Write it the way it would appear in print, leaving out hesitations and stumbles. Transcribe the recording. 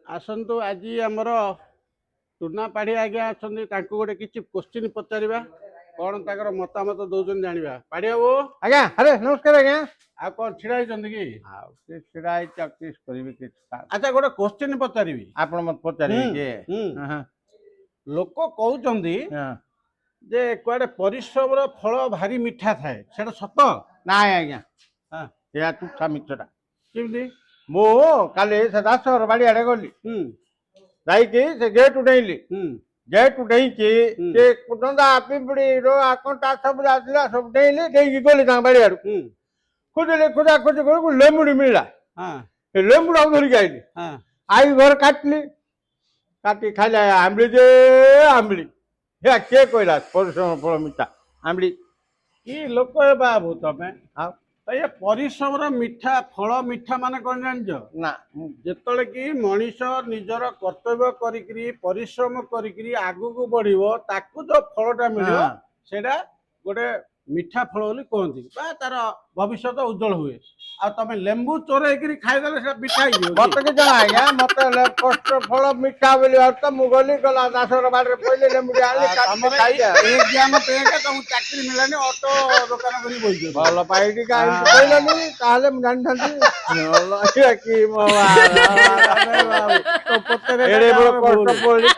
ଆସନ୍ତୁ ଆଜି ଆମର ଟୁନା ପାଢୀ ଆଜ୍ଞା ଅଛନ୍ତି ତାଙ୍କୁ ଗୋଟେ କିଛି କ୍ୱେଶ୍ଚିନ୍ ପଚାରିବା କଣ ତାଙ୍କର ମତାମତ ଦଉଛନ୍ତି ଜାଣିବା। ପାଢୀ ବାବୁ ଆଜ୍ଞା ଆରେ ନମସ୍କାର ଆଜ୍ଞା। ଆଉ କଣ ଛିଡା ହେଇଛନ୍ତି କି? ଆଉ ସେ ଛିଡ଼ା ହେଇଛି ଆଉ କିସ୍ କରିବି କିଛି ଆଚ୍ଛା ଗୋଟେ କ୍ୱେଶ୍ଚିନ୍ ପଚାରିବି। ଆପଣ ମତେ ପଚାରିବେ କି? ଲୋକ କହୁଛନ୍ତି ଯେ କୁଆଡେ ପରିଶ୍ରମର ଫଳ ଭାରି ମିଠା ଥାଏ, ସେଟା ସତ? ନାଇଁ ଆଜ୍ଞା ହଁ, ଏହା ତୁଚ୍ଛା ମିଛଟା। କେମିତି? ମୁଁ କାଲି ସେ ଦାସର ବାଡ଼ିଆଡ଼େ ଗଲି, ହୁଁ ଯାଇକି ସେ ଗେଟ୍ ଉଠେଇଲି। ହୁଁ ଗେଟ୍ ଉଠେଇକି ହୁଁ। ସେ କୁଟନ୍ତା ପିମ୍ପୁଡ଼ି କଣ୍ଟା ସବୁ ଆସିଲା, ସବୁ ଡେଇଁଲି, ଡେଇଁକି ଗଲି ତାଙ୍କ ବାଡ଼ିଆଡ଼ୁ। ହୁଁ ଖୋଜିଲି ଖୋଜା ଖୋଜି କରିକୁ ଲେମ୍ବୁଡ଼ି ମିଳିଲା। ହଁ ସେ ଲେମ୍ବୁଟାକୁ ଧରିକି ଆଇଲି, ହଁ ଆଇ ଘରେ କାଟିଲି, କାଟି ଖାଇଲେ ଆମ୍ବିଳି ଯେ ଆମ୍ବିଳି। ହେ କିଏ କହିଲା ପରିଶ୍ରମ ଫଳ ମିଠା? ଆମ୍ବିଳି। କି ଲୋକ ଏ ବାବୁ ତମେ? ଆଉ ଏ ପରିଶ୍ରମର ମିଠା ଫଳ ମିଠା ମାନେ କଣ ଜାଣିଛ? ନା ଯେତେବେଳେ କି ମଣିଷ ନିଜର କର୍ତ୍ତବ୍ୟ କରିକିରି ପରିଶ୍ରମ କରିକିରି ଆଗକୁ ବଢିବ ତାକୁ ଯୋଉ ଫଳଟା ମିଳିବ ସେଇଟା ଗୋଟେ ମିଠା ଫଳ ବୋଲି କୁହନ୍ତି ବା ତାର ଭବିଷ୍ୟତ ଉଜ୍ଜଳ ହୁଏ। ଆଉ ତମେ ଲେମ୍ବୁ ଚୋରେଇକିରି ଖାଇଦେଲେ ସେଟା ମିଠା ହେଇଯିବ କି? ମତେ କିଛି ଜଣା ଆଜ୍ଞା, ମତେ କଷ୍ଟ ଫଳ ମିଠା ବୋଲି ଅର୍ଥ। ମୁଁ ଗଲି ଗଲା ଦାସର ବାଡ଼ିରେ ପଇଲି, ଲେମ୍ବୁଡ଼ି ଆଣିଲି, କାଟିଲି, ତମର ଖାଇଲି। ଏ ଜ୍ଞାନ ପେଁକେ ତମକୁ ଚାକିରି ମିଳିଲାନି, ଅଟୋ ଦୋକାନ କରି ବଇଛ ତମେ। ଭଲ ପାଇଟି କାହିଁକି କହିଲନି, ତାହେଲେ ମୁଁ ଜାଣିଥାନ୍ତି। କି ମୋ ଆରେ ବାବୁ, ତୋ ପତେରେ ଏଡେ ବଡ କାହାର କଷ୍ଟ ଭୁଲ? ପଡିଲି।